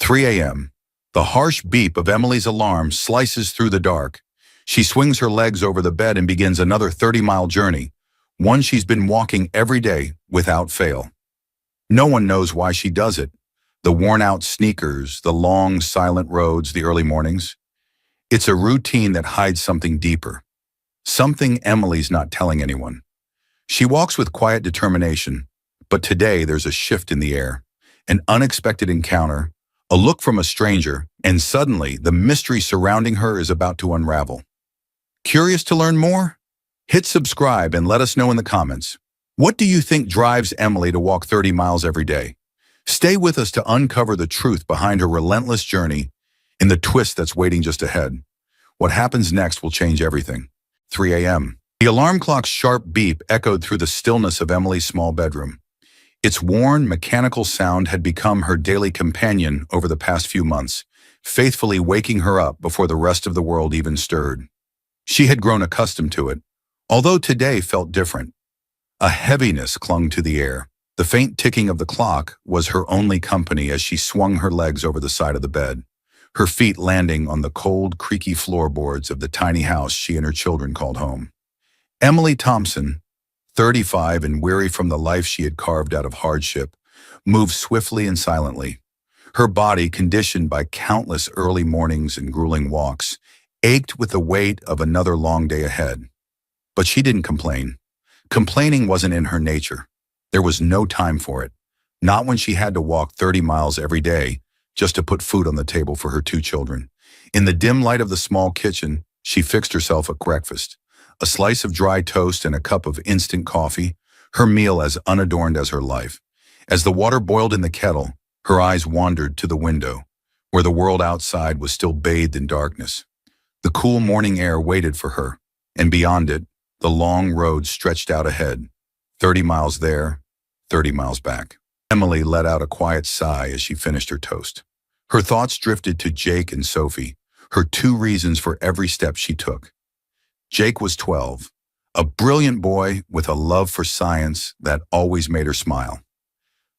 3 a.m. The harsh beep of Emily's alarm slices through the dark. She swings her legs over the bed and begins another 30-mile journey, one she's been walking every day without fail. No one knows why she does it. The worn-out sneakers, the long, silent roads, the early mornings. It's a routine that hides something deeper. Something Emily's not telling anyone. She walks with quiet determination, but today there's a shift in the air. An unexpected encounter, a look from a stranger, and suddenly the mystery surrounding her is about to unravel. Curious to learn more? Hit subscribe and let us know in the comments. What do you think drives Emily to walk 30 miles every day? Stay with us to uncover the truth behind her relentless journey and the twist that's waiting just ahead. What happens next will change everything. 3 a.m. The alarm clock's sharp beep echoed through the stillness of Emily's small bedroom. Its worn, mechanical sound had become her daily companion over the past few months, faithfully waking her up before the rest of the world even stirred. She had grown accustomed to it, although today felt different. A heaviness clung to the air. The faint ticking of the clock was her only company as she swung her legs over the side of the bed, her feet landing on the cold, creaky floorboards of the tiny house she and her children called home. Emily Thompson, 35 and weary from the life she had carved out of hardship, moved swiftly and silently. Her body, conditioned by countless early mornings and grueling walks, ached with the weight of another long day ahead. But she didn't complain. Complaining wasn't in her nature. There was no time for it, not when she had to walk 30 miles every day just to put food on the table for her 2 children. In the dim light of the small kitchen, she fixed herself a breakfast, a slice of dry toast and a cup of instant coffee, her meal as unadorned as her life. As the water boiled in the kettle, her eyes wandered to the window, where the world outside was still bathed in darkness. The cool morning air waited for her, and beyond it, the long road stretched out ahead, 30 miles there, 30 miles back. Emily let out a quiet sigh as she finished her toast. Her thoughts drifted to Jake and Sophie, her 2 reasons for every step she took. Jake was 12, a brilliant boy with a love for science that always made her smile.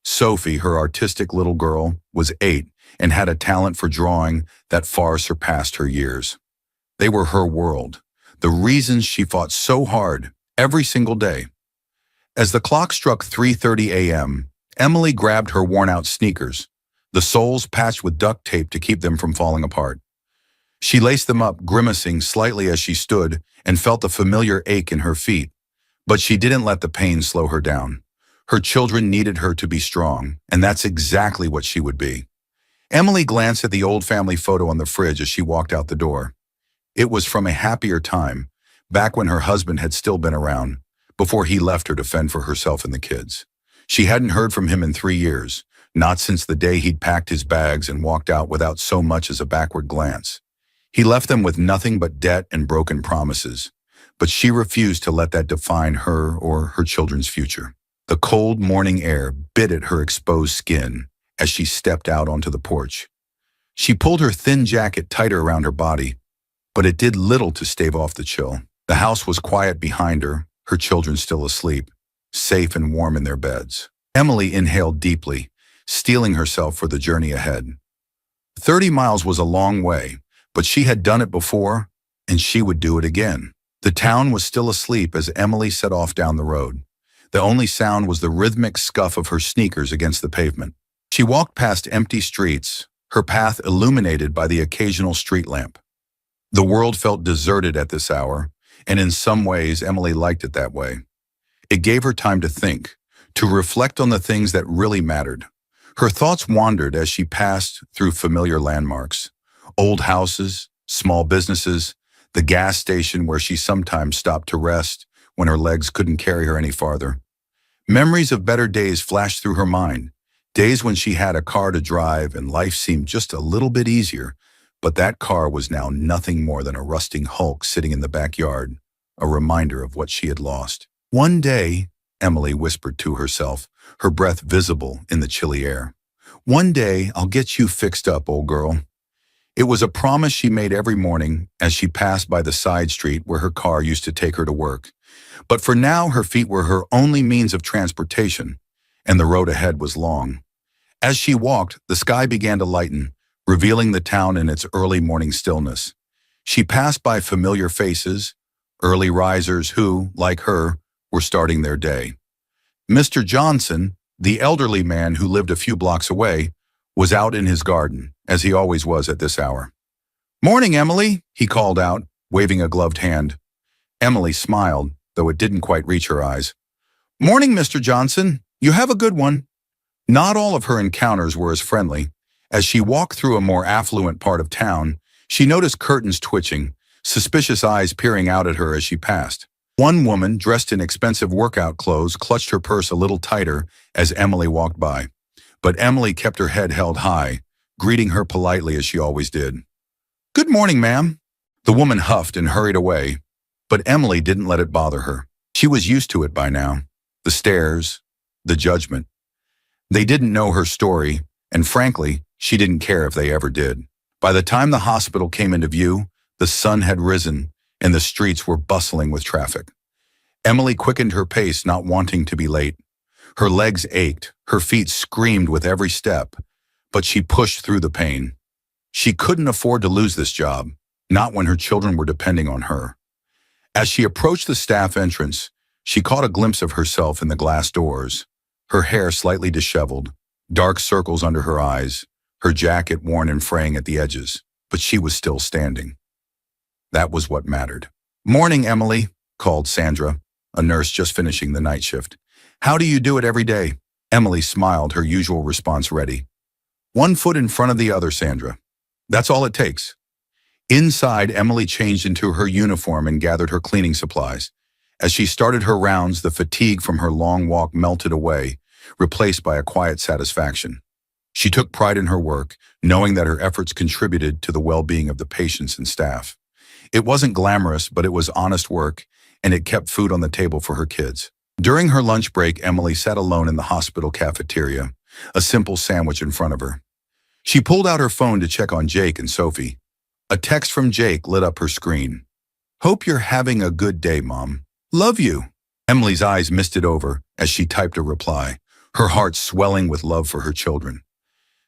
Sophie, her artistic little girl, was 8 and had a talent for drawing that far surpassed her years. They were her world, the reasons she fought so hard every single day. As the clock struck 3:30 a.m., Emily grabbed her worn-out sneakers, the soles patched with duct tape to keep them from falling apart. She laced them up, grimacing slightly as she stood, and felt the familiar ache in her feet. But she didn't let the pain slow her down. Her children needed her to be strong, and that's exactly what she would be. Emily glanced at the old family photo on the fridge as she walked out the door. It was from a happier time, back when her husband had still been around, before he left her to fend for herself and the kids. She hadn't heard from him in 3 years, not since the day he'd packed his bags and walked out without so much as a backward glance. He left them with nothing but debt and broken promises, but she refused to let that define her or her children's future. The cold morning air bit at her exposed skin as she stepped out onto the porch. She pulled her thin jacket tighter around her body, but it did little to stave off the chill. The house was quiet behind her children still asleep, safe and warm in their beds. Emily inhaled deeply, steeling herself for the journey ahead. 30 miles was a long way, but she had done it before, and she would do it again. The town was still asleep as Emily set off down the road. The only sound was the rhythmic scuff of her sneakers against the pavement. She walked past empty streets, her path illuminated by the occasional street lamp. The world felt deserted at this hour, and in some ways Emily liked it that way. It gave her time to think, to reflect on the things that really mattered. Her thoughts wandered as she passed through familiar landmarks. Old houses, small businesses, the gas station where she sometimes stopped to rest when her legs couldn't carry her any farther. Memories of better days flashed through her mind, days when she had a car to drive and life seemed just a little bit easier, but that car was now nothing more than a rusting hulk sitting in the backyard, a reminder of what she had lost. One day, Emily whispered to herself, her breath visible in the chilly air. One day, I'll get you fixed up, old girl. It was a promise she made every morning as she passed by the side street where her car used to take her to work. But for now, her feet were her only means of transportation, and the road ahead was long. As she walked, the sky began to lighten, revealing the town in its early morning stillness. She passed by familiar faces, early risers who, like her, were starting their day. Mr. Johnson, the elderly man who lived a few blocks away, was out in his garden, as he always was at this hour. "Morning, Emily," he called out, waving a gloved hand. Emily smiled, though it didn't quite reach her eyes. "Morning, Mr. Johnson. You have a good one." Not all of her encounters were as friendly. As she walked through a more affluent part of town, she noticed curtains twitching, suspicious eyes peering out at her as she passed. One woman, dressed in expensive workout clothes, clutched her purse a little tighter as Emily walked by. But Emily kept her head held high, greeting her politely as she always did. "Good morning, ma'am." The woman huffed and hurried away, but Emily didn't let it bother her. She was used to it by now. The stares, the judgment. They didn't know her story, and frankly, she didn't care if they ever did. By the time the hospital came into view, the sun had risen, and the streets were bustling with traffic. Emily quickened her pace, not wanting to be late. Her legs ached, her feet screamed with every step, but she pushed through the pain. She couldn't afford to lose this job, not when her children were depending on her. As she approached the staff entrance, she caught a glimpse of herself in the glass doors, her hair slightly disheveled, dark circles under her eyes, her jacket worn and fraying at the edges, but she was still standing. That was what mattered. "Morning, Emily," called Sandra, a nurse just finishing the night shift. "How do you do it every day?" Emily smiled, her usual response ready. "One foot in front of the other, Sandra. That's all it takes." Inside, Emily changed into her uniform and gathered her cleaning supplies. As she started her rounds, the fatigue from her long walk melted away, replaced by a quiet satisfaction. She took pride in her work, knowing that her efforts contributed to the well-being of the patients and staff. It wasn't glamorous, but it was honest work, and it kept food on the table for her kids. During her lunch break, Emily sat alone in the hospital cafeteria, a simple sandwich in front of her. She pulled out her phone to check on Jake and Sophie. A text from Jake lit up her screen. "Hope you're having a good day, Mom. Love you." Emily's eyes misted over as she typed a reply, her heart swelling with love for her children.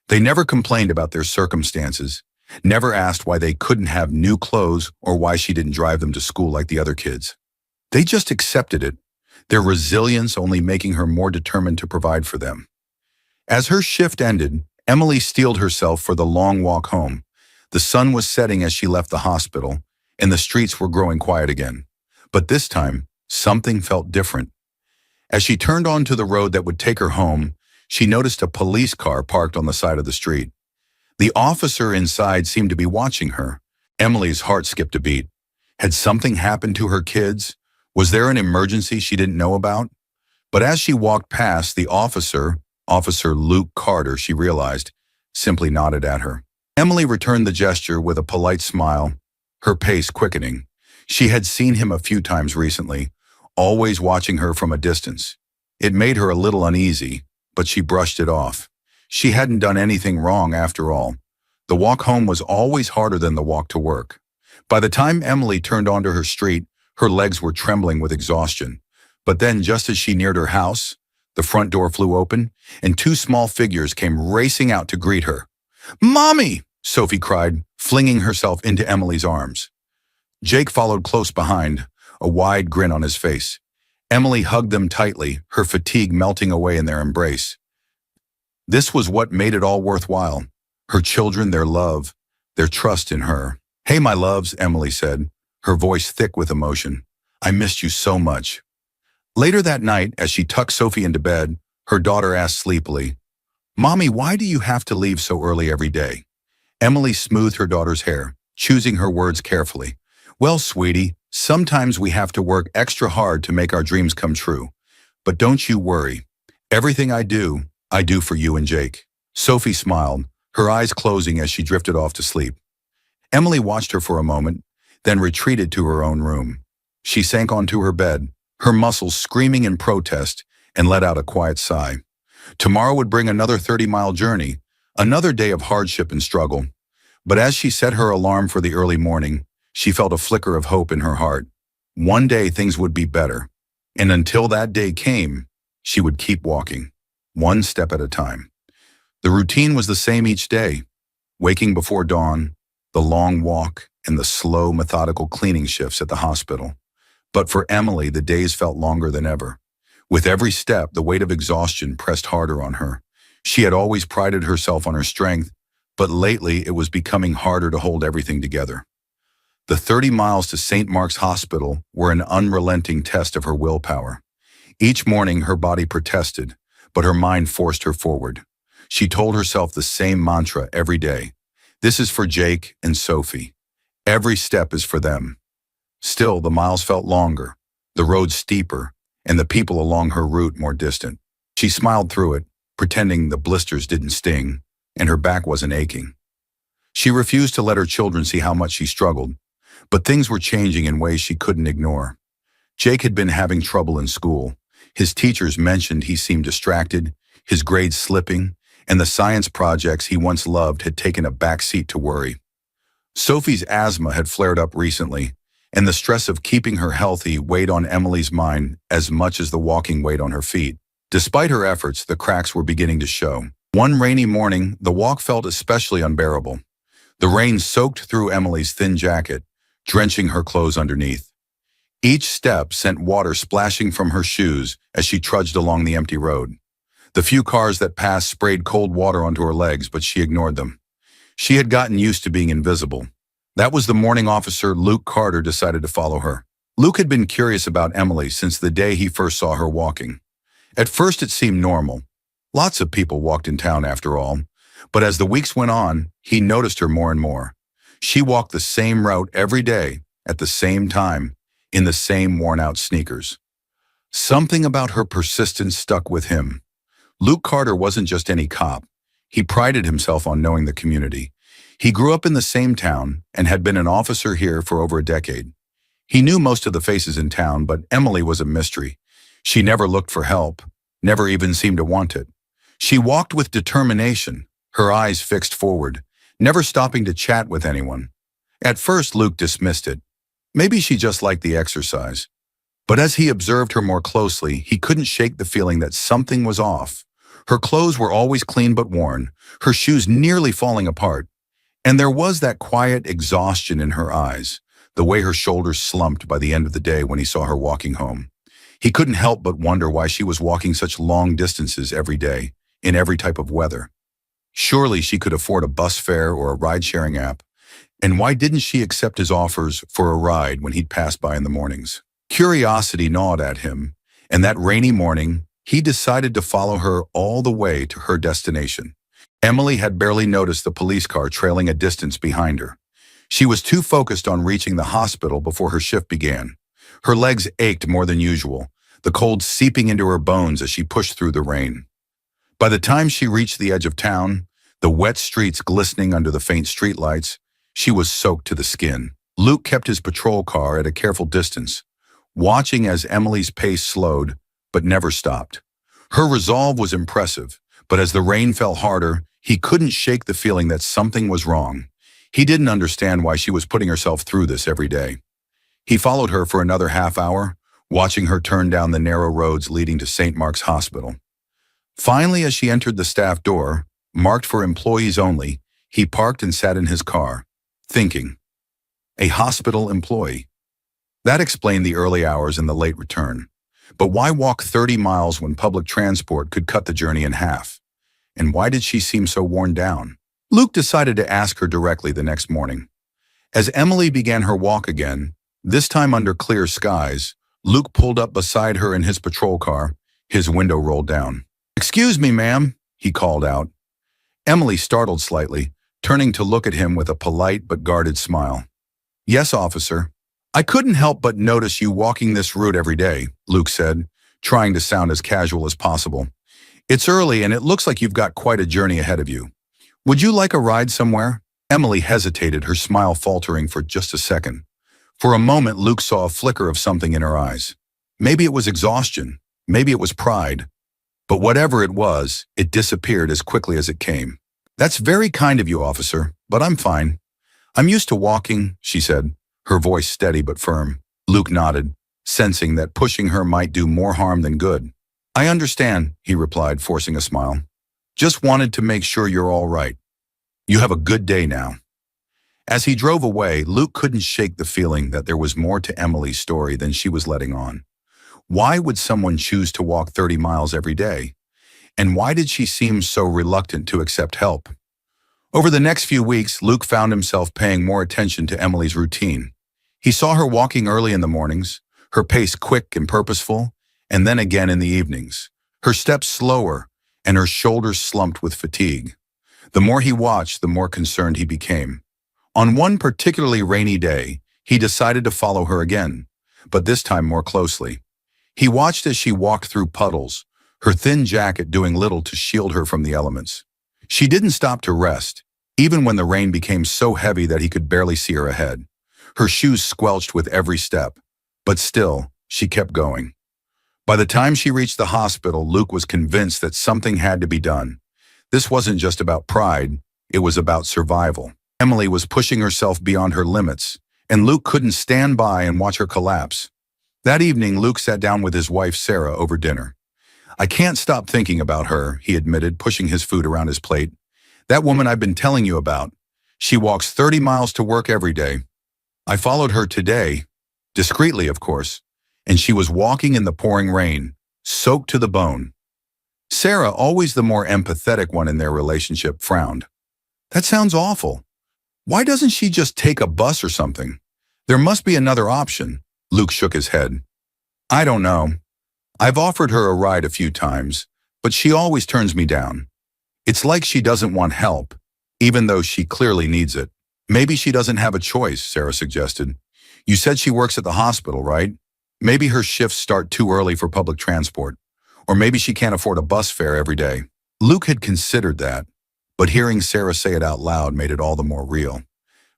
They never complained about their circumstances, never asked why they couldn't have new clothes or why she didn't drive them to school like the other kids. They just accepted it, their resilience only making her more determined to provide for them. As her shift ended, Emily steeled herself for the long walk home. The sun was setting as she left the hospital, and the streets were growing quiet again. But this time, something felt different. As she turned onto the road that would take her home, she noticed a police car parked on the side of the street. The officer inside seemed to be watching her. Emily's heart skipped a beat. Had something happened to her kids? Was there an emergency she didn't know about? But as she walked past, the officer, Officer Luke Carter, she realized, simply nodded at her. Emily returned the gesture with a polite smile, her pace quickening. She had seen him a few times recently, always watching her from a distance. It made her a little uneasy, but she brushed it off. She hadn't done anything wrong after all. The walk home was always harder than the walk to work. By the time Emily turned onto her street, her legs were trembling with exhaustion. But then, just as she neared her house, the front door flew open, and two small figures came racing out to greet her. "Mommy!" Sophie cried, flinging herself into Emily's arms. Jake followed close behind, a wide grin on his face. Emily hugged them tightly, her fatigue melting away in their embrace. This was what made it all worthwhile. Her children, their love, their trust in her. "Hey, my loves," Emily said, her voice thick with emotion. "I missed you so much." Later that night, as she tucked Sophie into bed, her daughter asked sleepily, "Mommy, why do you have to leave so early every day?" Emily smoothed her daughter's hair, choosing her words carefully. "Well, sweetie, sometimes we have to work extra hard to make our dreams come true. But don't you worry. Everything I do for you and Jake." Sophie smiled, her eyes closing as she drifted off to sleep. Emily watched her for a moment, then retreated to her own room. She sank onto her bed, her muscles screaming in protest, and let out a quiet sigh. Tomorrow would bring another 30-mile journey, another day of hardship and struggle. But as she set her alarm for the early morning, she felt a flicker of hope in her heart. One day things would be better. And until that day came, she would keep walking, one step at a time. The routine was the same each day. waking before dawn, the long walk, and the slow, methodical cleaning shifts at the hospital. But for Emily, the days felt longer than ever. With every step, the weight of exhaustion pressed harder on her. She had always prided herself on her strength, but lately it was becoming harder to hold everything together. The 30 miles to St. Mark's Hospital were an unrelenting test of her willpower. Each morning her body protested, but her mind forced her forward. She told herself the same mantra every day. This is for Jake and Sophie. Every step is for them. Still, the miles felt longer, the road steeper, and the people along her route more distant. She smiled through it, pretending the blisters didn't sting, and her back wasn't aching. She refused to let her children see how much she struggled, but things were changing in ways she couldn't ignore. Jake had been having trouble in school. His teachers mentioned he seemed distracted, his grades slipping, and the science projects he once loved had taken a backseat to worry. Sophie's asthma had flared up recently, and the stress of keeping her healthy weighed on Emily's mind as much as the walking weighed on her feet. Despite her efforts, the cracks were beginning to show. One rainy morning, the walk felt especially unbearable. The rain soaked through Emily's thin jacket, drenching her clothes underneath. Each step sent water splashing from her shoes as she trudged along the empty road. The few cars that passed sprayed cold water onto her legs, but she ignored them. She had gotten used to being invisible. That was the morning officer Luke Carter decided to follow her. Luke had been curious about Emily since the day he first saw her walking. At first it seemed normal. Lots of people walked in town after all. But as the weeks went on, he noticed her more and more. She walked the same route every day, at the same time, in the same worn-out sneakers. Something about her persistence stuck with him. Luke Carter wasn't just any cop. He prided himself on knowing the community. He grew up in the same town and had been an officer here for over a decade. He knew most of the faces in town, but Emily was a mystery. She never looked for help, never even seemed to want it. She walked with determination, her eyes fixed forward, never stopping to chat with anyone. At first, Luke dismissed it. Maybe she just liked the exercise. But as he observed her more closely, he couldn't shake the feeling that something was off. Her clothes were always clean but worn, her shoes nearly falling apart. And there was that quiet exhaustion in her eyes, the way her shoulders slumped by the end of the day when he saw her walking home. He couldn't help but wonder why she was walking such long distances every day, in every type of weather. Surely she could afford a bus fare or a ride-sharing app. And why didn't she accept his offers for a ride when he'd pass by in the mornings? Curiosity gnawed at him, and that rainy morning, he decided to follow her all the way to her destination. Emily had barely noticed the police car trailing a distance behind her. She was too focused on reaching the hospital before her shift began. Her legs ached more than usual, the cold seeping into her bones as she pushed through the rain. By the time she reached the edge of town, the wet streets glistening under the faint streetlights, she was soaked to the skin. Luke kept his patrol car at a careful distance, watching as Emily's pace slowed, but never stopped. Her resolve was impressive, but as the rain fell harder, he couldn't shake the feeling that something was wrong. He didn't understand why she was putting herself through this every day. He followed her for another half hour, watching her turn down the narrow roads leading to St. Mark's Hospital. Finally, as she entered the staff door, marked for employees only, he parked and sat in his car, thinking. A hospital employee. That explained the early hours and the late return. But why walk 30 miles when public transport could cut the journey in half? And why did she seem so worn down? Luke decided to ask her directly the next morning. As Emily began her walk again, this time under clear skies, Luke pulled up beside her in his patrol car, his window rolled down. "Excuse me, ma'am," he called out. Emily startled slightly, turning to look at him with a polite but guarded smile. "Yes, officer. I couldn't help but notice you walking this route every day," Luke said, trying to sound as casual as possible. "It's early and it looks like you've got quite a journey ahead of you. Would you like a ride somewhere?" Emily hesitated, her smile faltering for just a second. For a moment, Luke saw a flicker of something in her eyes. Maybe it was exhaustion, maybe it was pride. But whatever it was, it disappeared as quickly as it came. "That's very kind of you, officer, but I'm fine. I'm used to walking," she said, her voice steady but firm. Luke nodded, sensing that pushing her might do more harm than good. "I understand," he replied, forcing a smile. "Just wanted to make sure you're all right." You have a good day now." As he drove away, Luke couldn't shake the feeling that there was more to Emily's story than she was letting on. Why would someone choose to walk 30 miles every day? And why did she seem so reluctant to accept help? Over the next few weeks, Luke found himself paying more attention to Emily's routine. He saw her walking early in the mornings, her pace quick and purposeful, and then again in the evenings, her steps slower and her shoulders slumped with fatigue. The more he watched, the more concerned he became. On one particularly rainy day, he decided to follow her again, but this time more closely. He watched as she walked through puddles, her thin jacket doing little to shield her from the elements. She didn't stop to rest, even when the rain became so heavy that he could barely see her ahead. Her shoes squelched with every step, but still, she kept going. By the time she reached the hospital, Luke was convinced that something had to be done. This wasn't just about pride, it was about survival. Emily was pushing herself beyond her limits, and Luke couldn't stand by and watch her collapse. That evening, Luke sat down with his wife, Sarah, over dinner. "I can't stop thinking about her," he admitted, pushing his food around his plate. "That woman I've been telling you about. She walks 30 miles to work every day. I followed her today, discreetly, of course, and she was walking in the pouring rain, soaked to the bone." Sarah, always the more empathetic one in their relationship, frowned. "That sounds awful. Why doesn't she just take a bus or something? There must be another option." Luke shook his head. "I don't know. I've offered her a ride a few times, but she always turns me down. It's like she doesn't want help, even though she clearly needs it." "Maybe she doesn't have a choice," Sarah suggested. "You said she works at the hospital, right? Maybe her shifts start too early for public transport, or maybe she can't afford a bus fare every day." Luke had considered that, but hearing Sarah say it out loud made it all the more real.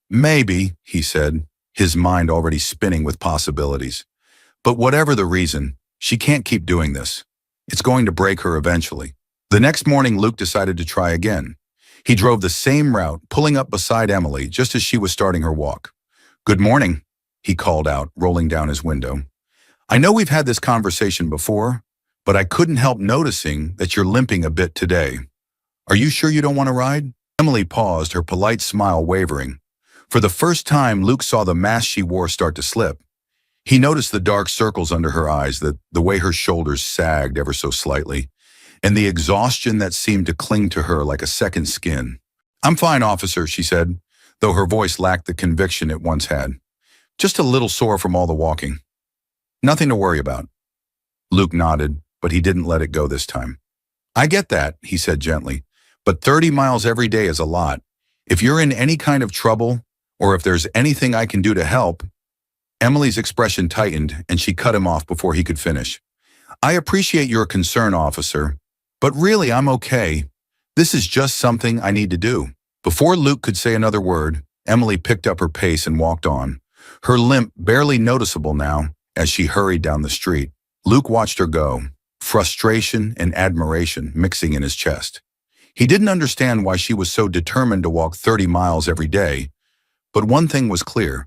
"Maybe," he said, his mind already spinning with possibilities. "But whatever the reason, she can't keep doing this. It's going to break her eventually." The next morning, Luke decided to try again. He drove the same route, pulling up beside Emily just as she was starting her walk. "Good morning," he called out, rolling down his window. "I know we've had this conversation before, but I couldn't help noticing that you're limping a bit today. Are you sure you don't want to ride?" Emily paused, her polite smile wavering. For the first time, Luke saw the mask she wore start to slip. He noticed the dark circles under her eyes, the way her shoulders sagged ever so slightly, and the exhaustion that seemed to cling to her like a second skin. "I'm fine, officer," she said, though her voice lacked the conviction it once had. "Just a little sore from all the walking. Nothing to worry about." Luke nodded, but he didn't let it go this time. "I get that," he said gently, "but 30 miles every day is a lot. If you're in any kind of trouble, or if there's anything I can do to help—" Emily's expression tightened, and she cut him off before he could finish. "I appreciate your concern, officer, but really I'm okay. This is just something I need to do." Before Luke could say another word, Emily picked up her pace and walked on, her limp barely noticeable now as she hurried down the street. Luke watched her go, frustration and admiration mixing in his chest. He didn't understand why she was so determined to walk 30 miles every day, but one thing was clear.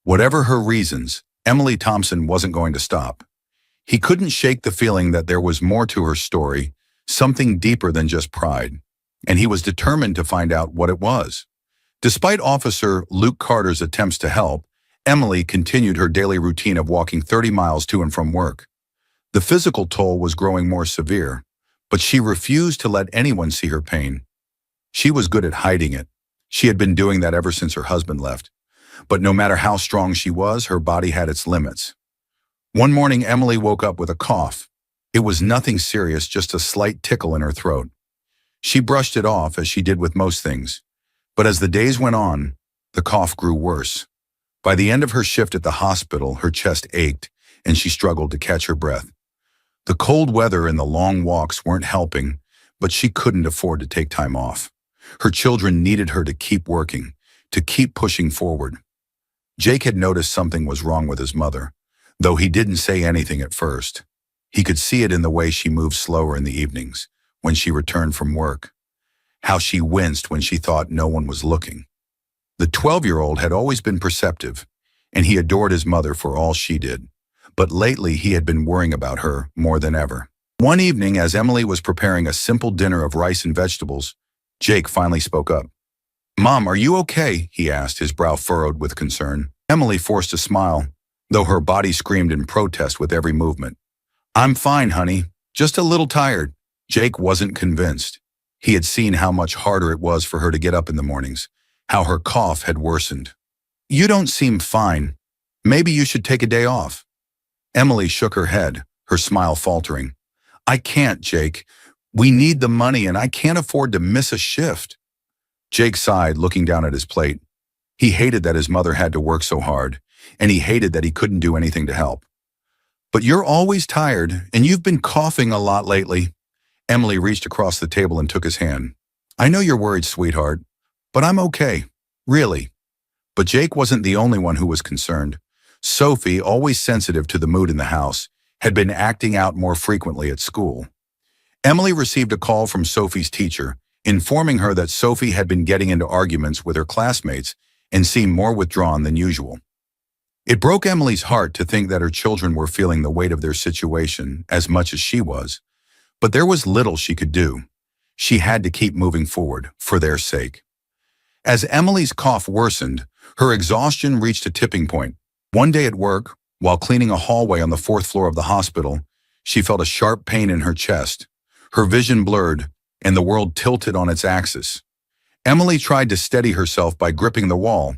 Whatever her reasons, Emily Thompson wasn't going to stop. He couldn't shake the feeling that there was more to her story, something deeper than just pride, and he was determined to find out what it was. Despite Officer Luke Carter's attempts to help, Emily continued her daily routine of walking 30 miles to and from work. The physical toll was growing more severe, but she refused to let anyone see her pain. She was good at hiding it. She had been doing that ever since her husband left. But no matter how strong she was, her body had its limits. One morning, Emily woke up with a cough. It was nothing serious, just a slight tickle in her throat. She brushed it off, as she did with most things. But as the days went on, the cough grew worse. By the end of her shift at the hospital, her chest ached, and she struggled to catch her breath. The cold weather and the long walks weren't helping, but she couldn't afford to take time off. Her children needed her to keep working, to keep pushing forward. Jake had noticed something was wrong with his mother, though he didn't say anything at first. He could see it in the way she moved slower in the evenings, when she returned from work, how she winced when she thought no one was looking. The 12-year-old had always been perceptive, and he adored his mother for all she did. But lately he had been worrying about her more than ever. One evening, as Emily was preparing a simple dinner of rice and vegetables, Jake finally spoke up. Mom, are you okay? He asked, his brow furrowed with concern. Emily forced a smile, though her body screamed in protest with every movement. I'm fine, honey. Just a little tired. Jake wasn't convinced. He had seen how much harder it was for her to get up in the mornings, how her cough had worsened. You don't seem fine. Maybe you should take a day off. Emily shook her head, her smile faltering. I can't, Jake. We need the money and I can't afford to miss a shift. Jake sighed, looking down at his plate. He hated that his mother had to work so hard, and he hated that he couldn't do anything to help. But you're always tired, and you've been coughing a lot lately. Emily reached across the table and took his hand. I know you're worried, sweetheart, but I'm okay. Really. But Jake wasn't the only one who was concerned. Sophie, always sensitive to the mood in the house, had been acting out more frequently at school. Emily received a call from Sophie's teacher, informing her that Sophie had been getting into arguments with her classmates and seemed more withdrawn than usual. It broke Emily's heart to think that her children were feeling the weight of their situation as much as she was, but there was little she could do. She had to keep moving forward, for their sake. As Emily's cough worsened, her exhaustion reached a tipping point. One day at work, while cleaning a hallway on the 4th floor of the hospital, she felt a sharp pain in her chest. Her vision blurred, and the world tilted on its axis. Emily tried to steady herself by gripping the wall,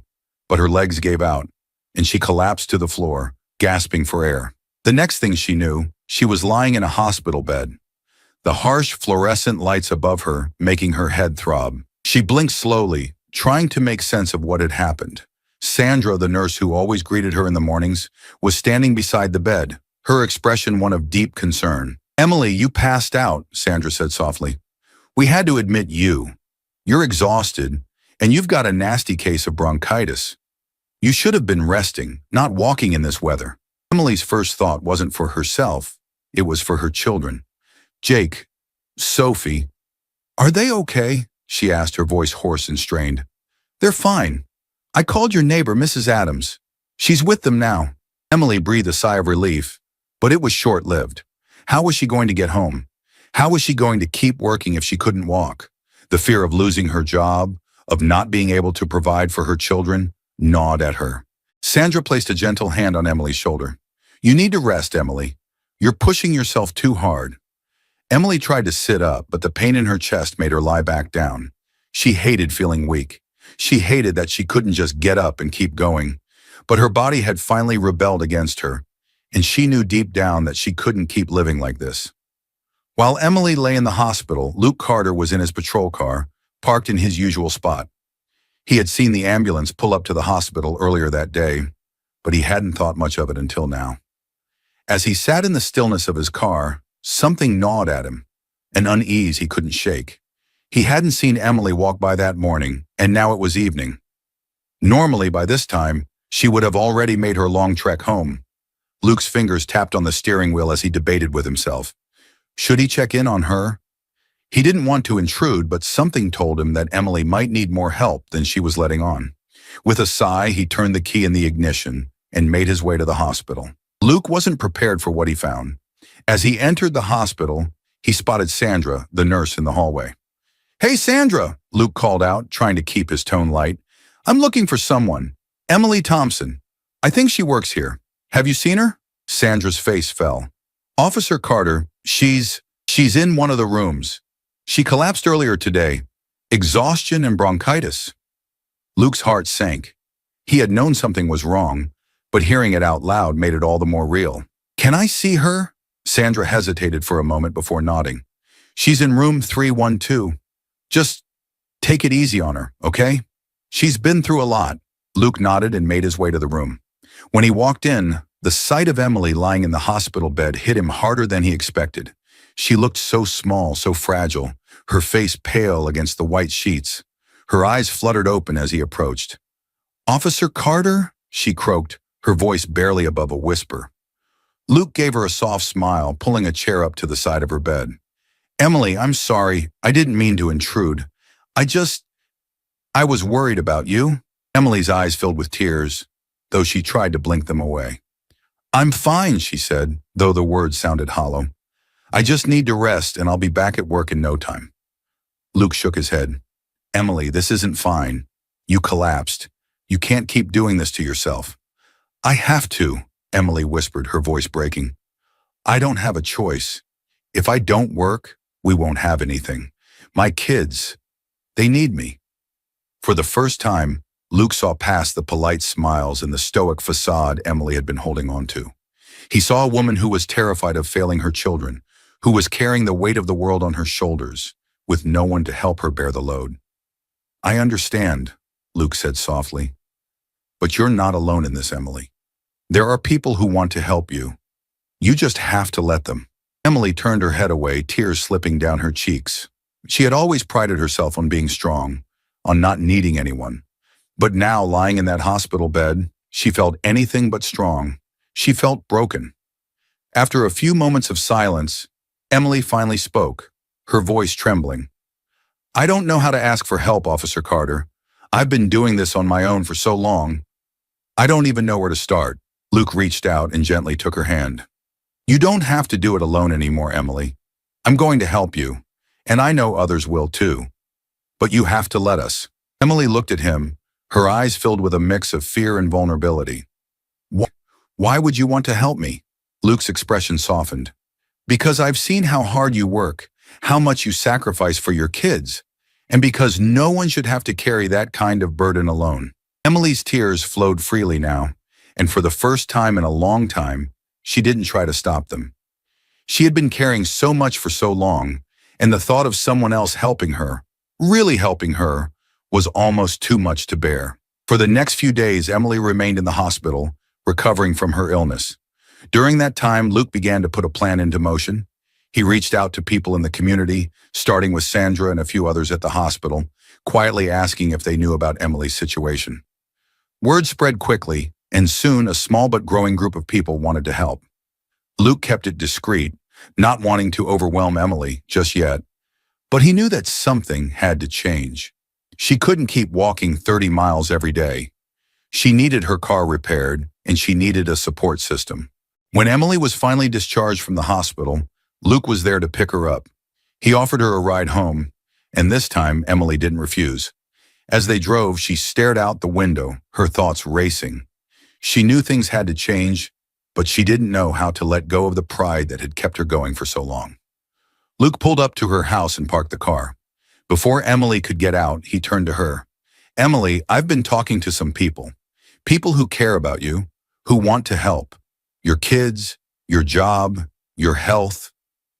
but her legs gave out, and she collapsed to the floor, gasping for air. The next thing she knew, she was lying in a hospital bed, the harsh fluorescent lights above her making her head throb. She blinked slowly, trying to make sense of what had happened. Sandra, the nurse who always greeted her in the mornings, was standing beside the bed, her expression one of deep concern. Emily, you passed out, Sandra said softly. We had to admit you. You're exhausted, and you've got a nasty case of bronchitis. You should have been resting, not walking in this weather. Emily's first thought wasn't for herself, it was for her children. Jake, Sophie, are they okay? She asked, her voice hoarse and strained. They're fine. I called your neighbor, Mrs. Adams. She's with them now. Emily breathed a sigh of relief, but it was short-lived. How was she going to get home? How was she going to keep working if she couldn't walk? The fear of losing her job, of not being able to provide for her children, gnawed at her. Sandra placed a gentle hand on Emily's shoulder. You need to rest, Emily. You're pushing yourself too hard. Emily tried to sit up, but the pain in her chest made her lie back down. She hated feeling weak. She hated that she couldn't just get up and keep going. But her body had finally rebelled against her, and she knew deep down that she couldn't keep living like this. While Emily lay in the hospital, Luke Carter was in his patrol car, parked in his usual spot. He had seen the ambulance pull up to the hospital earlier that day, but he hadn't thought much of it until now. As he sat in the stillness of his car, something gnawed at him, an unease he couldn't shake. He hadn't seen Emily walk by that morning, and now it was evening. Normally, by this time, she would have already made her long trek home. Luke's fingers tapped on the steering wheel as he debated with himself. Should he check in on her? He didn't want to intrude, but something told him that Emily might need more help than she was letting on. With a sigh, he turned the key in the ignition and made his way to the hospital. Luke wasn't prepared for what he found. As he entered the hospital, he spotted Sandra, the nurse, in the hallway. Hey, Sandra, Luke called out, trying to keep his tone light. I'm looking for someone. Emily Thompson. I think she works here. Have you seen her? Sandra's face fell. Officer Carter, she's in one of the rooms. She collapsed earlier today. Exhaustion and bronchitis. Luke's heart sank. He had known something was wrong, but hearing it out loud made it all the more real. Can I see her? Sandra hesitated for a moment before nodding. She's in room 312. Just take it easy on her, okay? She's been through a lot. Luke nodded and made his way to the room. When he walked in, the sight of Emily lying in the hospital bed hit him harder than he expected. She looked so small, so fragile, her face pale against the white sheets. Her eyes fluttered open as he approached. Officer Carter? She croaked, her voice barely above a whisper. Luke gave her a soft smile, pulling a chair up to the side of her bed. Emily, I'm sorry. I didn't mean to intrude. I was worried about you. Emily's eyes filled with tears, though she tried to blink them away. I'm fine, she said, though the words sounded hollow. I just need to rest and I'll be back at work in no time. Luke shook his head. Emily, this isn't fine. You collapsed. You can't keep doing this to yourself. I have to, Emily whispered, her voice breaking. I don't have a choice. If I don't work, we won't have anything. My kids, they need me. For the first time, Luke saw past the polite smiles and the stoic facade Emily had been holding on to. He saw a woman who was terrified of failing her children, who was carrying the weight of the world on her shoulders, with no one to help her bear the load. I understand, Luke said softly. But you're not alone in this, Emily. There are people who want to help you. You just have to let them. Emily turned her head away, tears slipping down her cheeks. She had always prided herself on being strong, on not needing anyone. But now, lying in that hospital bed, she felt anything but strong. She felt broken. After a few moments of silence, Emily finally spoke, her voice trembling. I don't know how to ask for help, Officer Carter. I've been doing this on my own for so long. I don't even know where to start. Luke reached out and gently took her hand. You don't have to do it alone anymore, Emily. I'm going to help you, and I know others will too. But you have to let us. Emily looked at him, her eyes filled with a mix of fear and vulnerability. Why would you want to help me? Luke's expression softened. Because I've seen how hard you work, how much you sacrifice for your kids, and because no one should have to carry that kind of burden alone. Emily's tears flowed freely now, and for the first time in a long time, she didn't try to stop them. She had been carrying so much for so long, and the thought of someone else helping her, really helping her, was almost too much to bear. For the next few days, Emily remained in the hospital, recovering from her illness. During that time, Luke began to put a plan into motion. He reached out to people in the community, starting with Sandra and a few others at the hospital, quietly asking if they knew about Emily's situation. Word spread quickly, and soon a small but growing group of people wanted to help. Luke kept it discreet, not wanting to overwhelm Emily just yet, but he knew that something had to change. She couldn't keep walking 30 miles every day. She needed her car repaired, and she needed a support system. When Emily was finally discharged from the hospital, Luke was there to pick her up. He offered her a ride home, and this time Emily didn't refuse. As they drove, she stared out the window, her thoughts racing. She knew things had to change, but she didn't know how to let go of the pride that had kept her going for so long. Luke pulled up to her house and parked the car. Before Emily could get out, he turned to her. Emily, I've been talking to some people. People who care about you, who want to help. Your kids, your job, your health.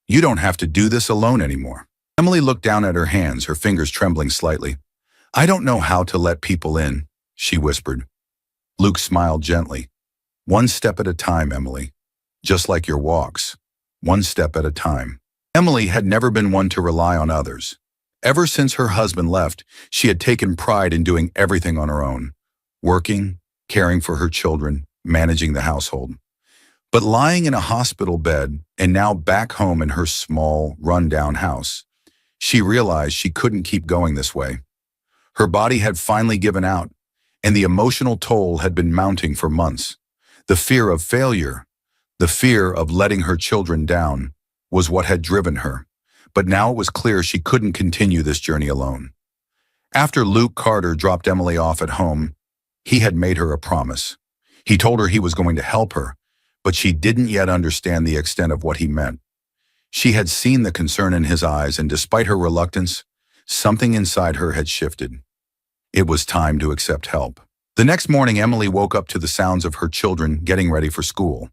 You don't have to do this alone anymore. Emily looked down at her hands, her fingers trembling slightly. I don't know how to let people in, she whispered. Luke smiled gently. One step at a time, Emily. Just like your walks. One step at a time. Emily had never been one to rely on others. Ever since her husband left, she had taken pride in doing everything on her own. Working, caring for her children, managing the household. But lying in a hospital bed and now back home in her small, run-down house, she realized she couldn't keep going this way. Her body had finally given out, and the emotional toll had been mounting for months. The fear of failure, the fear of letting her children down, was what had driven her. But now it was clear she couldn't continue this journey alone. After Luke Carter dropped Emily off at home, he had made her a promise. He told her he was going to help her, but she didn't yet understand the extent of what he meant. She had seen the concern in his eyes, and despite her reluctance, something inside her had shifted. It was time to accept help. The next morning, Emily woke up to the sounds of her children getting ready for school.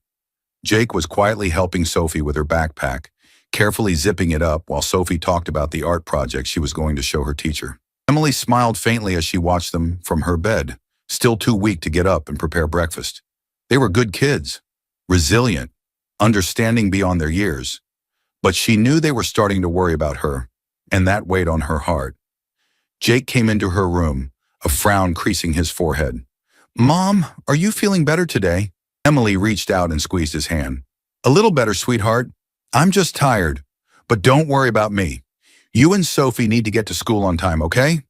Jake was quietly helping Sophie with her backpack, carefully zipping it up while Sophie talked about the art project she was going to show her teacher. Emily smiled faintly as she watched them from her bed, still too weak to get up and prepare breakfast. They were good kids, resilient, understanding beyond their years. But she knew they were starting to worry about her, and that weighed on her heart. Jake came into her room, a frown creasing his forehead. Mom, are you feeling better today? Emily reached out and squeezed his hand. A little better, sweetheart. I'm just tired, but don't worry about me. You and Sophie need to get to school on time, okay?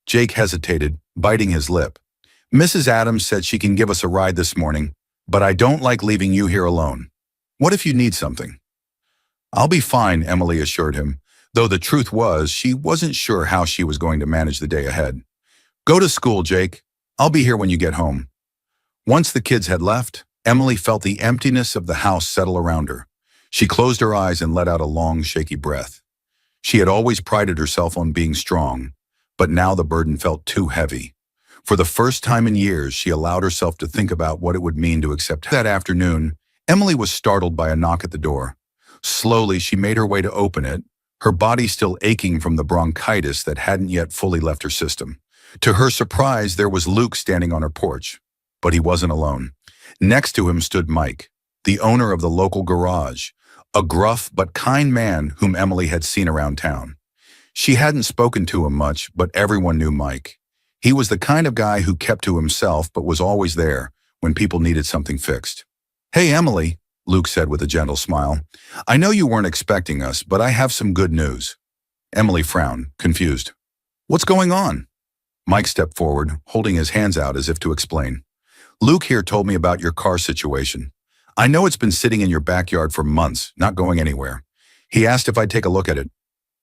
Jake hesitated, biting his lip. Mrs. Adams said she can give us a ride this morning, but I don't like leaving you here alone. What if you need something? I'll be fine, Emily assured him, though the truth was she wasn't sure how she was going to manage the day ahead. Go to school, Jake. I'll be here when you get home. Once the kids had left, Emily felt the emptiness of the house settle around her. She closed her eyes and let out a long, shaky breath. She had always prided herself on being strong, but now the burden felt too heavy. For the first time in years, she allowed herself to think about what it would mean to accept. That afternoon, Emily was startled by a knock at the door. Slowly, she made her way to open it, her body still aching from the bronchitis that hadn't yet fully left her system. To her surprise, there was Luke standing on her porch. But he wasn't alone. Next to him stood Mike, the owner of the local garage, a gruff but kind man whom Emily had seen around town. She hadn't spoken to him much, but everyone knew Mike. He was the kind of guy who kept to himself but was always there when people needed something fixed. "Hey, Emily," Luke said with a gentle smile. "I know you weren't expecting us, but I have some good news." Emily frowned, confused. "What's going on?" Mike stepped forward, holding his hands out as if to explain. "Luke here told me about your car situation. I know it's been sitting in your backyard for months, not going anywhere. He asked if I'd take a look at it."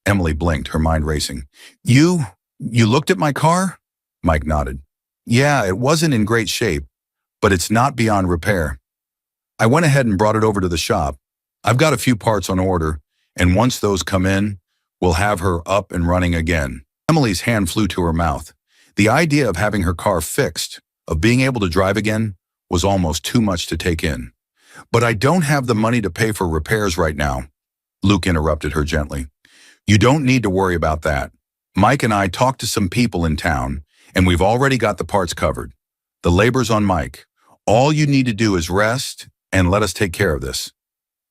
Emily blinked, her mind racing. You looked at my car?" Mike nodded. "Yeah, it wasn't in great shape, but it's not beyond repair. I went ahead and brought it over to the shop. I've got a few parts on order, and once those come in, we'll have her up and running again." Emily's hand flew to her mouth. The idea of having her car fixed, of being able to drive again, was almost too much to take in. "But I don't have the money to pay for repairs right now," Luke interrupted her gently. "You don't need to worry about that. Mike and I talked to some people in town, and we've already got the parts covered. The labor's on Mike. All you need to do is rest and let us take care of this."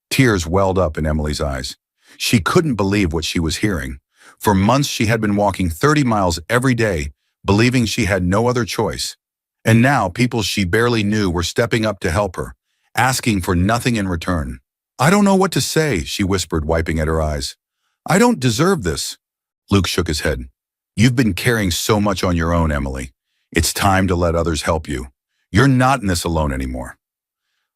Tears welled up in Emily's eyes. She couldn't believe what she was hearing. For months she had been walking 30 miles every day, believing she had no other choice. And now people she barely knew were stepping up to help her, asking for nothing in return. "I don't know what to say," she whispered, wiping at her eyes. "I don't deserve this." Luke shook his head. "You've been carrying so much on your own, Emily. It's time to let others help you. You're not in this alone anymore."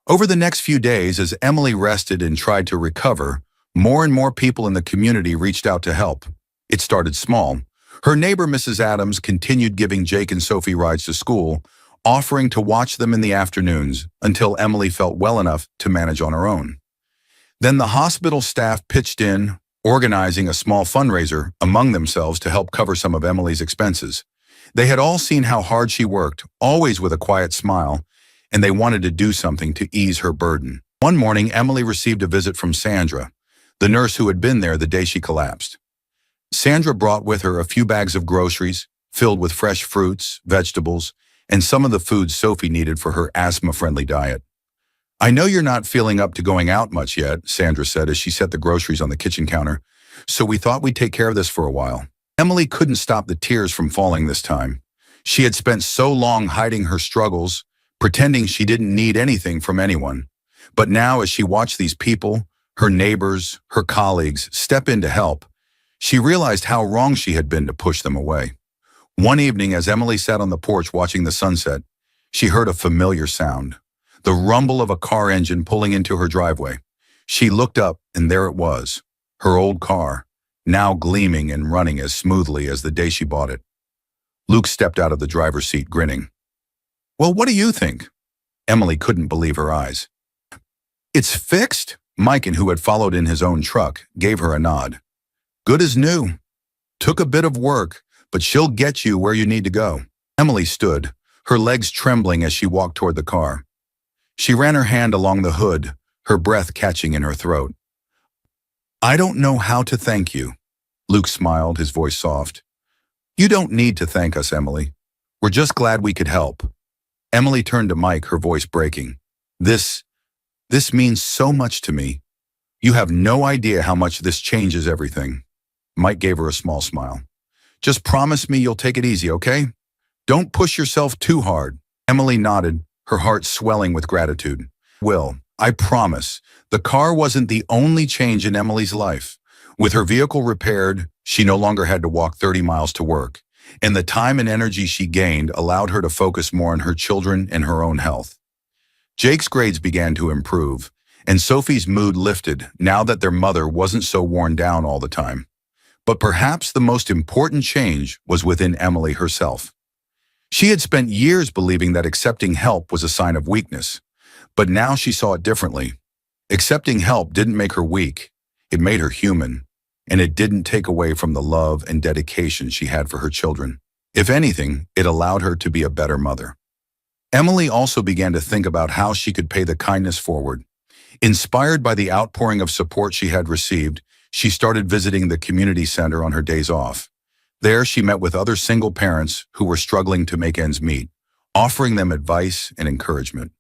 Over the next few days, as Emily rested and tried to recover, more and more people in the community reached out to help. It started small. Her neighbor, Mrs. Adams, continued giving Jake and Sophie rides to school, offering to watch them in the afternoons until Emily felt well enough to manage on her own. Then the hospital staff pitched in, organizing a small fundraiser among themselves to help cover some of Emily's expenses. They had all seen how hard she worked, always with a quiet smile, and they wanted to do something to ease her burden. One morning, Emily received a visit from Sandra, the nurse who had been there the day she collapsed. Sandra brought with her a few bags of groceries, filled with fresh fruits, vegetables, and some of the foods Sophie needed for her asthma-friendly diet. "I know you're not feeling up to going out much yet," Sandra said as she set the groceries on the kitchen counter, "so we thought we'd take care of this for a while." Emily couldn't stop the tears from falling this time. She had spent so long hiding her struggles, pretending she didn't need anything from anyone. But now, as she watched these people, her neighbors, her colleagues, step in to help, she realized how wrong she had been to push them away. One evening, as Emily sat on the porch watching the sunset, she heard a familiar sound, the rumble of a car engine pulling into her driveway. She looked up, and there it was, her old car, now gleaming and running as smoothly as the day she bought it. Luke stepped out of the driver's seat, grinning. "Well, what do you think?" Emily couldn't believe her eyes. "It's fixed?" Mike, who had followed in his own truck, gave her a nod. "Good as new. Took a bit of work, but she'll get you where you need to go." Emily stood, her legs trembling as she walked toward the car. She ran her hand along the hood, her breath catching in her throat. "I don't know how to thank you." Luke smiled, his voice soft. "You don't need to thank us, Emily. We're just glad we could help." Emily turned to Mike, her voice breaking. This means so much to me. You have no idea how much this changes everything." Mike gave her a small smile. "Just promise me you'll take it easy, okay? Don't push yourself too hard." Emily nodded, her heart swelling with gratitude. "Will, I promise. The car wasn't the only change in Emily's life. With her vehicle repaired, she no longer had to walk 30 miles to work, and the time and energy she gained allowed her to focus more on her children and her own health. Jake's grades began to improve, and Sophie's mood lifted now that their mother wasn't so worn down all the time. But perhaps the most important change was within Emily herself. She had spent years believing that accepting help was a sign of weakness, but now she saw it differently. Accepting help didn't make her weak, it made her human, and it didn't take away from the love and dedication she had for her children. If anything, it allowed her to be a better mother. Emily also began to think about how she could pay the kindness forward. Inspired by the outpouring of support she had received, she started visiting the community center on her days off. There, she met with other single parents who were struggling to make ends meet, offering them advice and encouragement.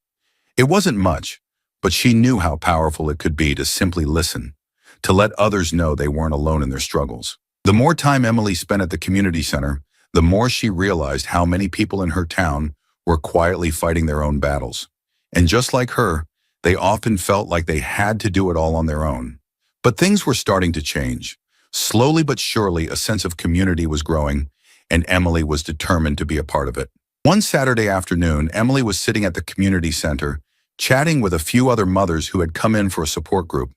It wasn't much, but she knew how powerful it could be to simply listen, to let others know they weren't alone in their struggles. The more time Emily spent at the community center, the more she realized how many people in her town were quietly fighting their own battles. And just like her, they often felt like they had to do it all on their own. But things were starting to change. Slowly but surely, a sense of community was growing, and Emily was determined to be a part of it. One Saturday afternoon, Emily was sitting at the community center, chatting with a few other mothers who had come in for a support group.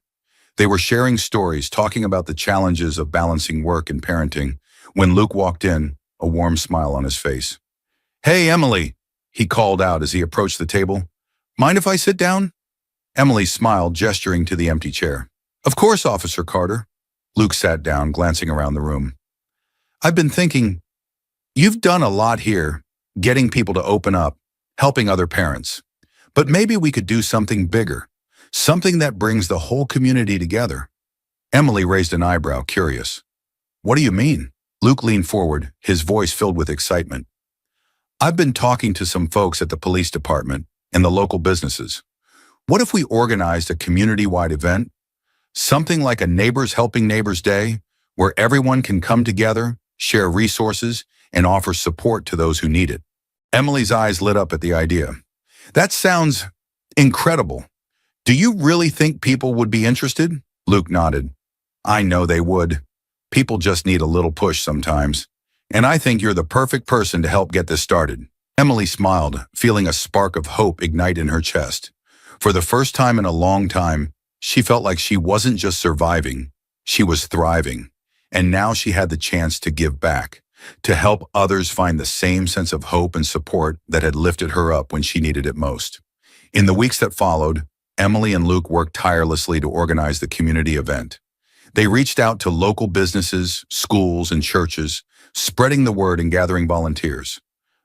They were sharing stories, talking about the challenges of balancing work and parenting, when Luke walked in, a warm smile on his face. "Hey, Emily," he called out as he approached the table. "Mind if I sit down?" Emily smiled, gesturing to the empty chair. "Of course, Officer Carter." Luke sat down, glancing around the room. "I've been thinking, you've done a lot here, getting people to open up, helping other parents. But maybe we could do something bigger, something that brings the whole community together." Emily raised an eyebrow, curious. "What do you mean?" Luke leaned forward, his voice filled with excitement. "I've been talking to some folks at the police department and the local businesses. What if we organized a community-wide event? Something like a Neighbors Helping Neighbors Day, where everyone can come together, share resources, and offer support to those who need it." Emily's eyes lit up at the idea. "That sounds incredible. Do you really think people would be interested?" Luke nodded. "I know they would. People just need a little push sometimes. And I think you're the perfect person to help get this started." Emily smiled, feeling a spark of hope ignite in her chest. For the first time in a long time, she felt like she wasn't just surviving, she was thriving. And now she had the chance to give back, to help others find the same sense of hope and support that had lifted her up when she needed it most. In the weeks that followed, Emily and Luke worked tirelessly to organize the community event. They reached out to local businesses, schools, and churches, spreading the word and gathering volunteers.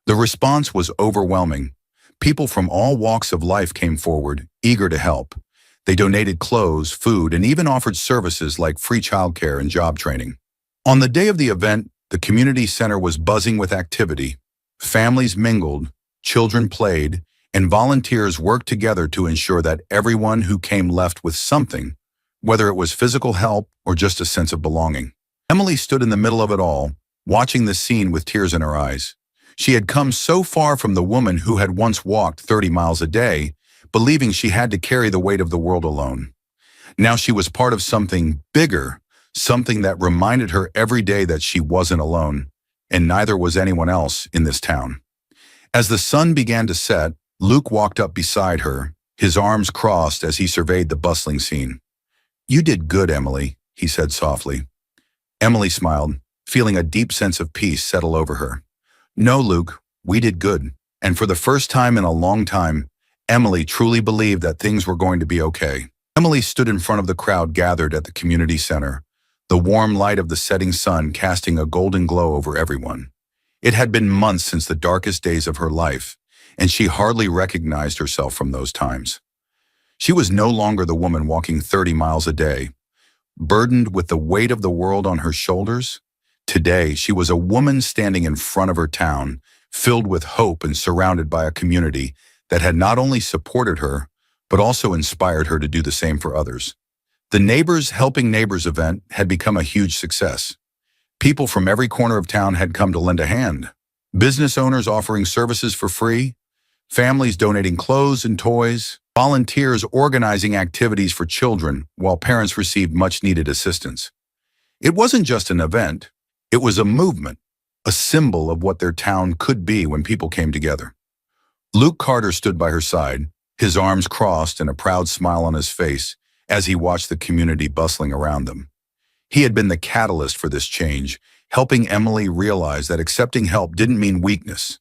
The response was overwhelming. People from all walks of life came forward, eager to help. They donated clothes, food, and even offered services like free childcare and job training. On the day of the event, the community center was buzzing with activity. Families mingled, children played, and volunteers worked together to ensure that everyone who came left with something, whether it was physical help or just a sense of belonging. Emily stood in the middle of it all, watching the scene with tears in her eyes. She had come so far from the woman who had once walked 30 miles a day, believing she had to carry the weight of the world alone. Now she was part of something bigger, something that reminded her every day that she wasn't alone, and neither was anyone else in this town. As the sun began to set, Luke walked up beside her, his arms crossed as he surveyed the bustling scene. "You did good, Emily," he said softly. Emily smiled, feeling a deep sense of peace settle over her. "No, Luke, we did good." And for the first time in a long time, Emily truly believed that things were going to be okay. Emily stood in front of the crowd gathered at the community center, the warm light of the setting sun casting a golden glow over everyone. It had been months since the darkest days of her life, and she hardly recognized herself from those times. She was no longer the woman walking 30 miles a day, burdened with the weight of the world on her shoulders. Today, she was a woman standing in front of her town, filled with hope and surrounded by a community that had not only supported her, but also inspired her to do the same for others. The Neighbors Helping Neighbors event had become a huge success. People from every corner of town had come to lend a hand. Business owners offering services for free, families donating clothes and toys, volunteers organizing activities for children while parents received much-needed assistance. It wasn't just an event, it was a movement, a symbol of what their town could be when people came together. Luke Carter stood by her side, his arms crossed and a proud smile on his face as he watched the community bustling around them. He had been the catalyst for this change, helping Emily realize that accepting help didn't mean weakness.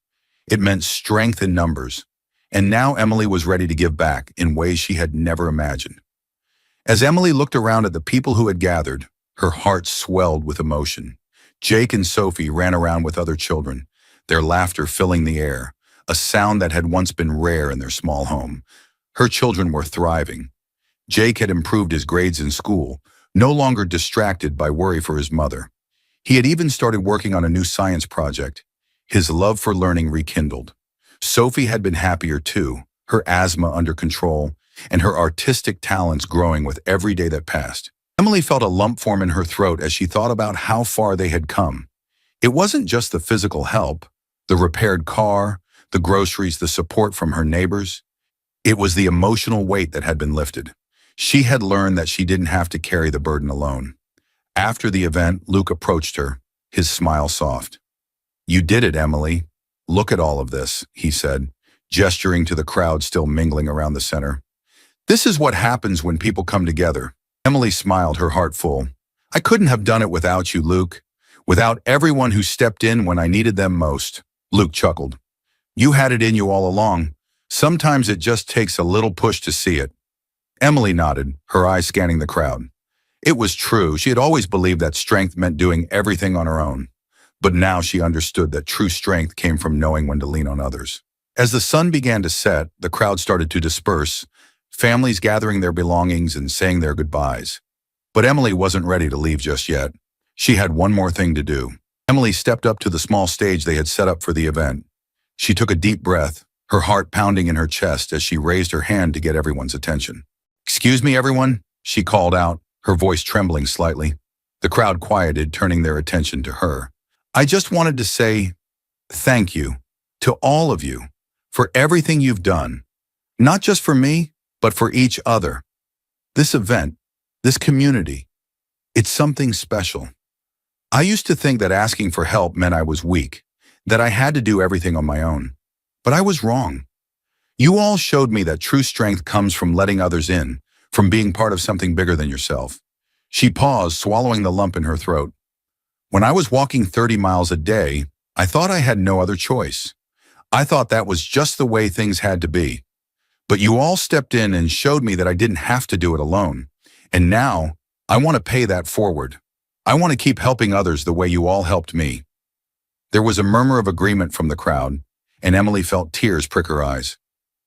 It meant strength in numbers. And now Emily was ready to give back in ways she had never imagined. As Emily looked around at the people who had gathered, her heart swelled with emotion. Jake and Sophie ran around with other children, their laughter filling the air, a sound that had once been rare in their small home. Her children were thriving. Jake had improved his grades in school, no longer distracted by worry for his mother. He had even started working on a new science project. His love for learning rekindled. Sophie had been happier too, her asthma under control, and her artistic talents growing with every day that passed. Emily felt a lump form in her throat as she thought about how far they had come. It wasn't just the physical help, the repaired car, the groceries, the support from her neighbors. It was the emotional weight that had been lifted. She had learned that she didn't have to carry the burden alone. After the event, Luke approached her, his smile soft. "You did it, Emily. Look at all of this," he said, gesturing to the crowd still mingling around the center. "This is what happens when people come together." Emily smiled, her heart full. "I couldn't have done it without you, Luke. Without everyone who stepped in when I needed them most." Luke chuckled. "You had it in you all along. Sometimes it just takes a little push to see it." Emily nodded, her eyes scanning the crowd. It was true. She had always believed that strength meant doing everything on her own. But now she understood that true strength came from knowing when to lean on others. As the sun began to set, the crowd started to disperse, families gathering their belongings and saying their goodbyes. But Emily wasn't ready to leave just yet. She had one more thing to do. Emily stepped up to the small stage they had set up for the event. She took a deep breath, her heart pounding in her chest as she raised her hand to get everyone's attention. "Excuse me, everyone," she called out, her voice trembling slightly. The crowd quieted, turning their attention to her. "I just wanted to say thank you to all of you for everything you've done, not just for me, but for each other. This event, this community, it's something special. I used to think that asking for help meant I was weak, that I had to do everything on my own. But I was wrong. You all showed me that true strength comes from letting others in, from being part of something bigger than yourself." She paused, swallowing the lump in her throat. "When I was walking 30 miles a day, I thought I had no other choice. I thought that was just the way things had to be. But you all stepped in and showed me that I didn't have to do it alone. And now, I want to pay that forward. I want to keep helping others the way you all helped me." There was a murmur of agreement from the crowd, and Emily felt tears prick her eyes.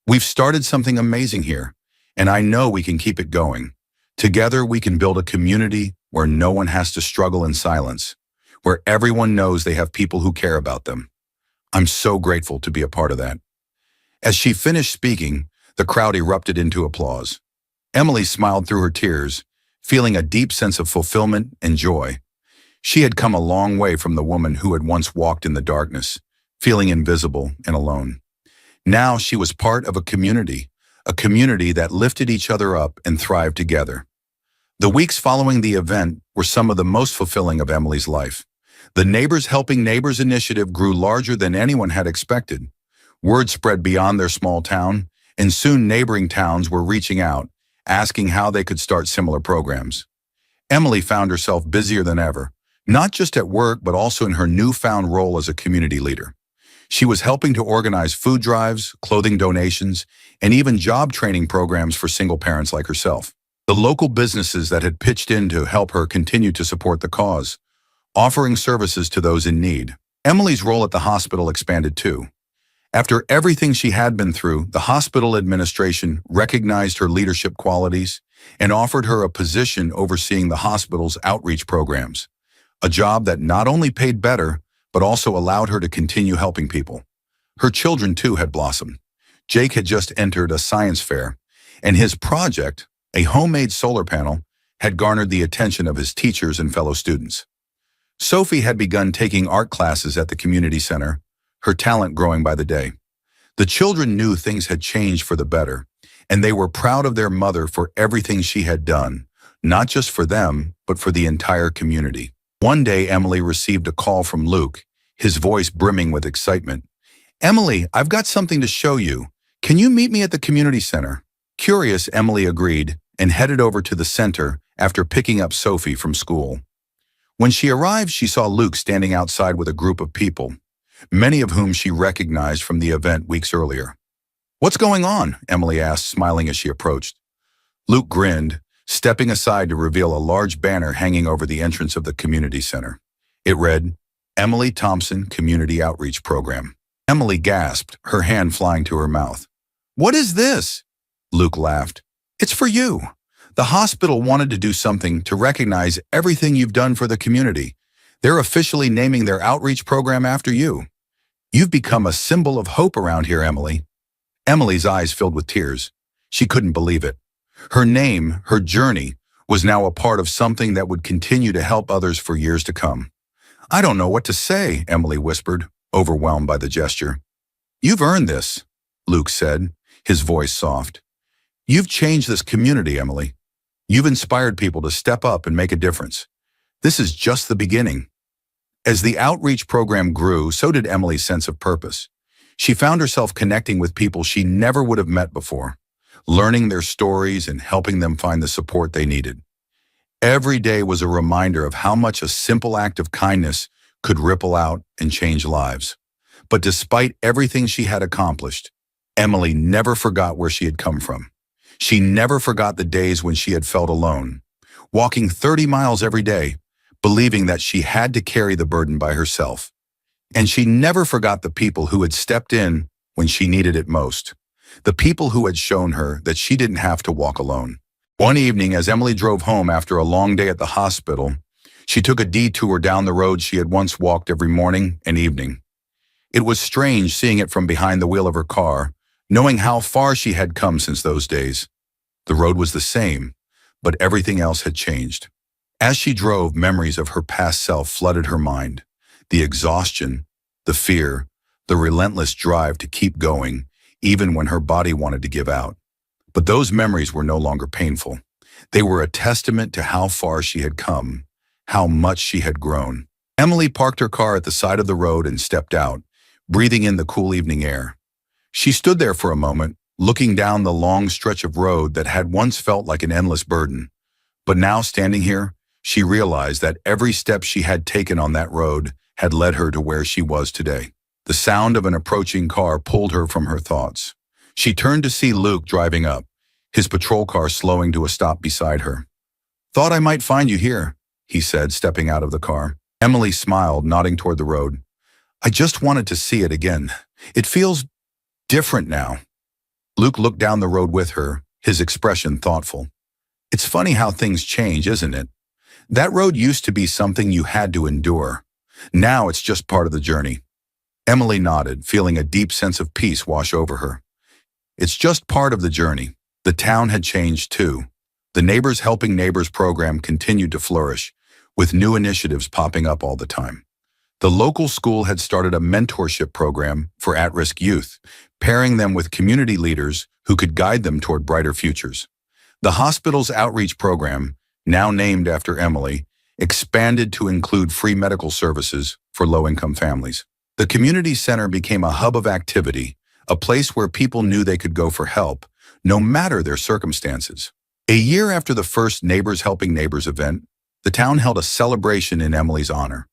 "We've started something amazing here, and I know we can keep it going. Together, we can build a community where no one has to struggle in silence, where everyone knows they have people who care about them. I'm so grateful to be a part of that." As she finished speaking, the crowd erupted into applause. Emily smiled through her tears, feeling a deep sense of fulfillment and joy. She had come a long way from the woman who had once walked in the darkness, feeling invisible and alone. Now she was part of a community that lifted each other up and thrived together. The weeks following the event were some of the most fulfilling of Emily's life. The Neighbors Helping Neighbors initiative grew larger than anyone had expected. Word spread beyond their small town, and soon neighboring towns were reaching out, asking how they could start similar programs. Emily found herself busier than ever, not just at work but also in her newfound role as a community leader. She was helping to organize food drives, clothing donations, and even job training programs for single parents like herself. The local businesses that had pitched in to help her continued to support the cause, offering services to those in need. Emily's role at the hospital expanded too. After everything she had been through, the hospital administration recognized her leadership qualities and offered her a position overseeing the hospital's outreach programs, a job that not only paid better, but also allowed her to continue helping people. Her children too had blossomed. Jake had just entered a science fair, and his project, a homemade solar panel, had garnered the attention of his teachers and fellow students. Sophie had begun taking art classes at the community center, her talent growing by the day. The children knew things had changed for the better, and they were proud of their mother for everything she had done, not just for them, but for the entire community. One day, Emily received a call from Luke, his voice brimming with excitement. "Emily, I've got something to show you. Can you meet me at the community center?" Curious, Emily agreed and headed over to the center after picking up Sophie from school. When she arrived, she saw Luke standing outside with a group of people, many of whom she recognized from the event weeks earlier. "What's going on?" Emily asked, smiling as she approached. Luke grinned, stepping aside to reveal a large banner hanging over the entrance of the community center. It read, "Emily Thompson Community Outreach Program." Emily gasped, her hand flying to her mouth. "What is this?" Luke laughed. "It's for you. The hospital wanted to do something to recognize everything you've done for the community. They're officially naming their outreach program after you. You've become a symbol of hope around here, Emily." Emily's eyes filled with tears. She couldn't believe it. Her name, her journey, was now a part of something that would continue to help others for years to come. "I don't know what to say," Emily whispered, overwhelmed by the gesture. "You've earned this," Luke said, his voice soft. "You've changed this community, Emily. You've inspired people to step up and make a difference. This is just the beginning." As the outreach program grew, so did Emily's sense of purpose. She found herself connecting with people she never would have met before, learning their stories and helping them find the support they needed. Every day was a reminder of how much a simple act of kindness could ripple out and change lives. But despite everything she had accomplished, Emily never forgot where she had come from. She never forgot the days when she had felt alone, walking 30 miles every day, believing that she had to carry the burden by herself. And she never forgot the people who had stepped in when she needed it most, the people who had shown her that she didn't have to walk alone. One evening, as Emily drove home after a long day at the hospital, she took a detour down the road she had once walked every morning and evening. It was strange seeing it from behind the wheel of her car, knowing how far she had come since those days. The road was the same, but everything else had changed. As she drove, memories of her past self flooded her mind. The exhaustion, the fear, the relentless drive to keep going, even when her body wanted to give out. But those memories were no longer painful. They were a testament to how far she had come, how much she had grown. Emily parked her car at the side of the road and stepped out, breathing in the cool evening air. She stood there for a moment, looking down the long stretch of road that had once felt like an endless burden. But now, standing here, she realized that every step she had taken on that road had led her to where she was today. The sound of an approaching car pulled her from her thoughts. She turned to see Luke driving up, his patrol car slowing to a stop beside her. "Thought I might find you here," he said, stepping out of the car. Emily smiled, nodding toward the road. "I just wanted to see it again. It feels different now." Luke looked down the road with her, his expression thoughtful. "It's funny how things change, isn't it? That road used to be something you had to endure. Now it's just part of the journey." Emily nodded, feeling a deep sense of peace wash over her. It's just part of the journey. The town had changed too. The Neighbors Helping Neighbors program continued to flourish, with new initiatives popping up all the time. The local school had started a mentorship program for at-risk youth, pairing them with community leaders who could guide them toward brighter futures. The hospital's outreach program, now named after Emily, expanded to include free medical services for low-income families. The community center became a hub of activity, a place where people knew they could go for help, no matter their circumstances. A year after the first Neighbors Helping Neighbors event, the town held a celebration in Emily's honor.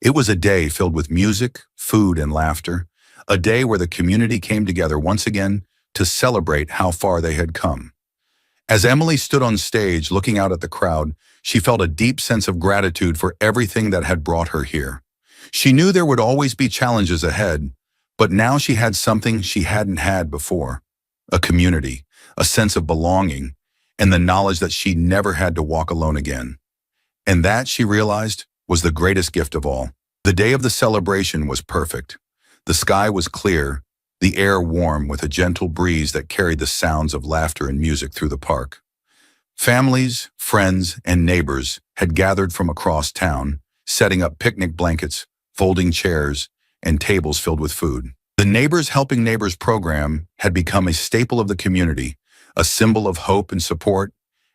It was a day filled with music, food, and laughter, a day where the community came together once again to celebrate how far they had come. As Emily stood on stage looking out at the crowd, she felt a deep sense of gratitude for everything that had brought her here. She knew there would always be challenges ahead, but now she had something she hadn't had before: a community, a sense of belonging, and the knowledge that she never had to walk alone again. And that, she realized, was the greatest gift of all. The day of the celebration was perfect. The sky was clear, the air warm with a gentle breeze that carried the sounds of laughter and music through the park. Families, friends, and neighbors had gathered from across town, setting up picnic blankets, folding chairs, and tables filled with food. The Neighbors Helping Neighbors program had become a staple of the community, a symbol of hope and support,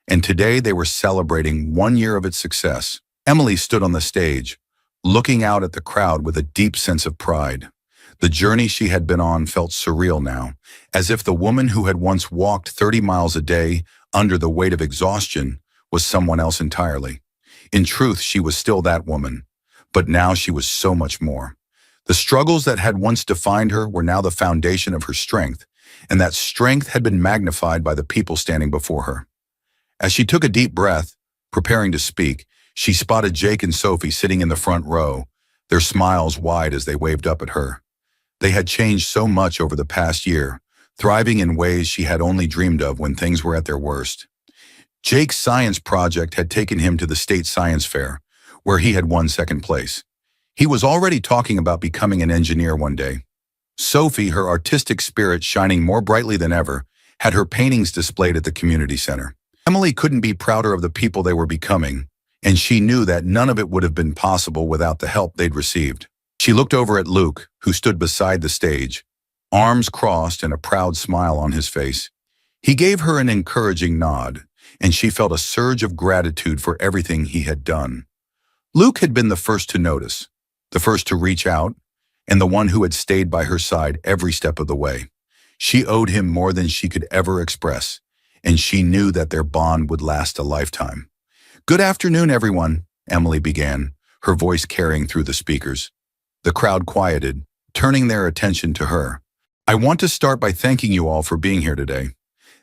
and today they were celebrating 1 year of its success. Emily stood on the stage, looking out at the crowd with a deep sense of pride. The journey she had been on felt surreal now, as if the woman who had once walked 30 miles a day under the weight of exhaustion was someone else entirely. In truth, she was still that woman, but now she was so much more. The struggles that had once defined her were now the foundation of her strength, and that strength had been magnified by the people standing before her. As she took a deep breath, preparing to speak, she spotted Jake and Sophie sitting in the front row, their smiles wide as they waved up at her. They had changed so much over the past year, thriving in ways she had only dreamed of when things were at their worst. Jake's science project had taken him to the state science fair, where he had won second place. He was already talking about becoming an engineer one day. Sophie, her artistic spirit shining more brightly than ever, had her paintings displayed at the community center. Emily couldn't be prouder of the people they were becoming, and she knew that none of it would have been possible without the help they'd received. She looked over at Luke, who stood beside the stage, arms crossed and a proud smile on his face. He gave her an encouraging nod, and she felt a surge of gratitude for everything he had done. Luke had been the first to notice, the first to reach out, and the one who had stayed by her side every step of the way. She owed him more than she could ever express, and she knew that their bond would last a lifetime. "Good afternoon, everyone," Emily began, her voice carrying through the speakers. The crowd quieted, turning their attention to her. "I want to start by thanking you all for being here today.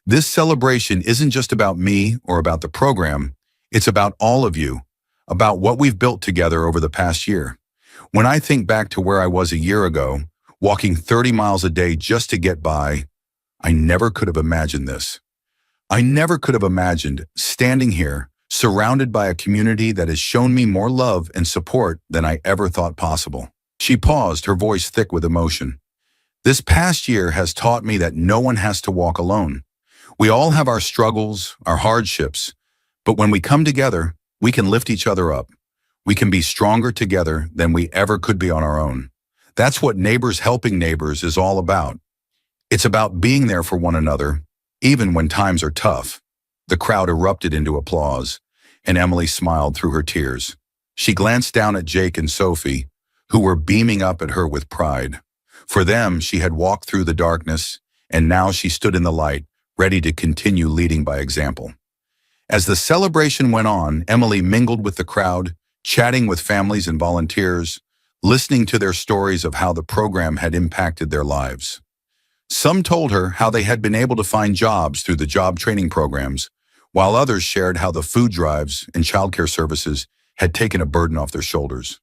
This celebration isn't just about me or about the program, it's about all of you, about what we've built together over the past year. When I think back to where I was a year ago, walking 30 miles a day just to get by, I never could have imagined this. I never could have imagined standing here, surrounded by a community that has shown me more love and support than I ever thought possible." She paused, her voice thick with emotion. "This past year has taught me that no one has to walk alone. We all have our struggles, our hardships, but when we come together, we can lift each other up. We can be stronger together than we ever could be on our own. That's what Neighbors Helping Neighbors is all about. It's about being there for one another, even when times are tough." The crowd erupted into applause, and Emily smiled through her tears. She glanced down at Jake and Sophie, who were beaming up at her with pride. For them, she had walked through the darkness, and now she stood in the light, ready to continue leading by example. As the celebration went on, Emily mingled with the crowd, chatting with families and volunteers, listening to their stories of how the program had impacted their lives. Some told her how they had been able to find jobs through the job training programs, while others shared how the food drives and childcare services had taken a burden off their shoulders.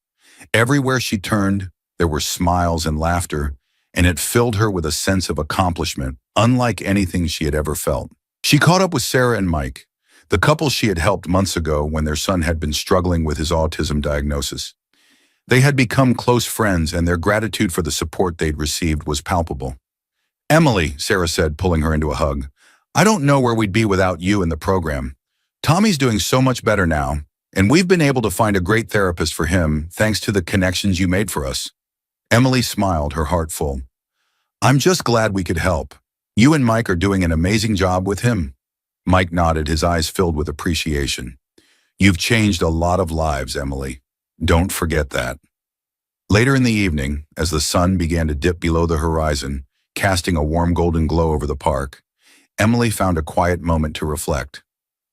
Everywhere she turned, there were smiles and laughter, and it filled her with a sense of accomplishment, unlike anything she had ever felt. She caught up with Sarah and Mike, the couple she had helped months ago when their son had been struggling with his autism diagnosis. They had become close friends, and their gratitude for the support they'd received was palpable. "Emily," Sarah said, pulling her into a hug, "I don't know where we'd be without you and the program. Tommy's doing so much better now, and we've been able to find a great therapist for him thanks to the connections you made for us." Emily smiled, her heart full. "I'm just glad we could help. You and Mike are doing an amazing job with him." Mike nodded, his eyes filled with appreciation. "You've changed a lot of lives, Emily. Don't forget that." Later in the evening, as the sun began to dip below the horizon, casting a warm golden glow over the park, Emily found a quiet moment to reflect.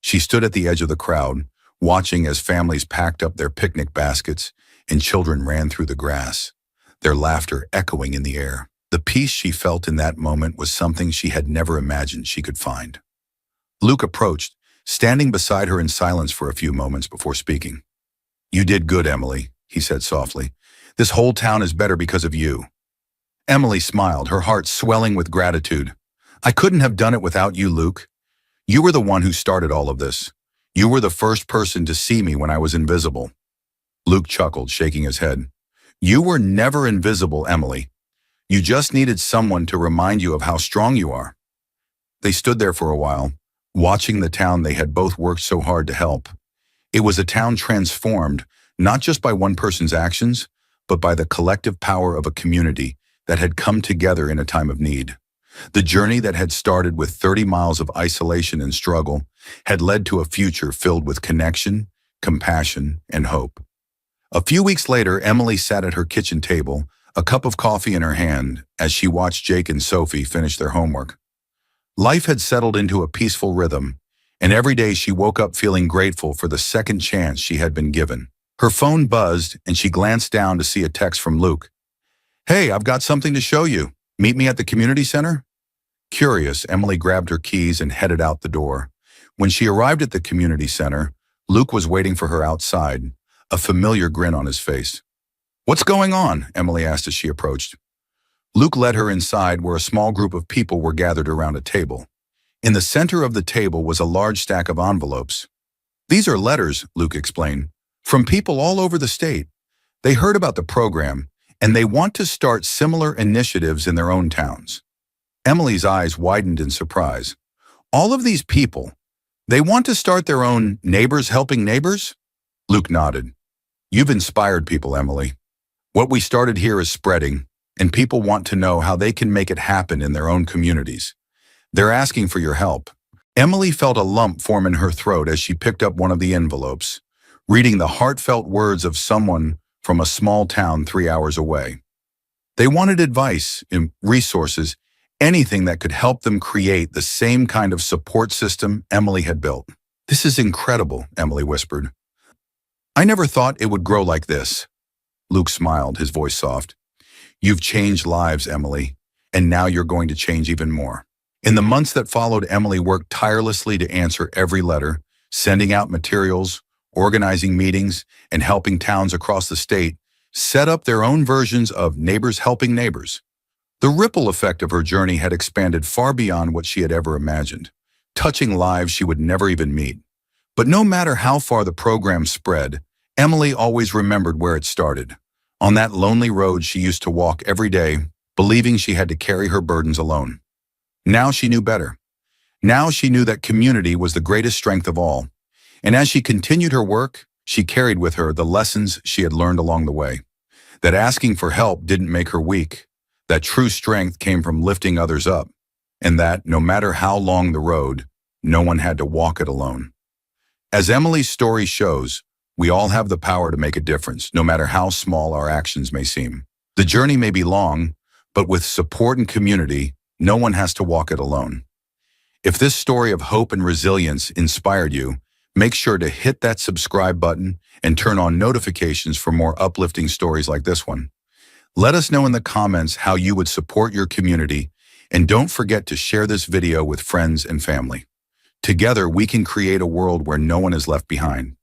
She stood at the edge of the crowd, watching as families packed up their picnic baskets and children ran through the grass, their laughter echoing in the air. The peace she felt in that moment was something she had never imagined she could find. Luke approached, standing beside her in silence for a few moments before speaking. "You did good, Emily," he said softly. "This whole town is better because of you." Emily smiled, her heart swelling with gratitude. "I couldn't have done it without you, Luke. You were the one who started all of this. You were the first person to see me when I was invisible." Luke chuckled, shaking his head. "You were never invisible, Emily. You just needed someone to remind you of how strong you are." They stood there for a while, watching the town they had both worked so hard to help. It was a town transformed, not just by one person's actions, but by the collective power of a community that had come together in a time of need. The journey that had started with 30 miles of isolation and struggle had led to a future filled with connection, compassion, and hope. A few weeks later, Emily sat at her kitchen table, a cup of coffee in her hand, as she watched Jake and Sophie finish their homework. Life had settled into a peaceful rhythm, And every day she woke up feeling grateful for the second chance she had been given. Her phone buzzed and she glanced down to see a text from Luke. "Hey, I've got something to show you. Meet me at the community center?" Curious, Emily grabbed her keys and headed out the door. When she arrived at the community center, Luke was waiting for her outside, a familiar grin on his face. "What's going on?" Emily asked as she approached. Luke led her inside where a small group of people were gathered around a table. In the center of the table was a large stack of envelopes. "These are letters," Luke explained, "from people all over the state. They heard about the program, and they want to start similar initiatives in their own towns." Emily's eyes widened in surprise. "All of these people, they want to start their own Neighbors Helping Neighbors?" Luke nodded. "You've inspired people, Emily. What we started here is spreading, and people want to know how they can make it happen in their own communities. They're asking for your help." Emily felt a lump form in her throat as she picked up one of the envelopes, reading the heartfelt words of someone from a small town 3 hours away. They wanted advice, resources, anything that could help them create the same kind of support system Emily had built. "This is incredible," Emily whispered. "I never thought it would grow like this." Luke smiled, his voice soft. "You've changed lives, Emily, and now you're going to change even more." In the months that followed, Emily worked tirelessly to answer every letter, sending out materials, organizing meetings, and helping towns across the state set up their own versions of Neighbors Helping Neighbors. The ripple effect of her journey had expanded far beyond what she had ever imagined, touching lives she would never even meet. But no matter how far the program spread, Emily always remembered where it started. On that lonely road she used to walk every day, believing she had to carry her burdens alone. Now she knew better. Now she knew that community was the greatest strength of all. And as she continued her work, she carried with her the lessons she had learned along the way. That asking for help didn't make her weak. That true strength came from lifting others up. And that, no matter how long the road, no one had to walk it alone. As Emily's story shows, we all have the power to make a difference, no matter how small our actions may seem. The journey may be long, but with support and community, no one has to walk it alone. If this story of hope and resilience inspired you, make sure to hit that subscribe button and turn on notifications for more uplifting stories like this one. Let us know in the comments how you would support your community, and don't forget to share this video with friends and family. Together, we can create a world where no one is left behind.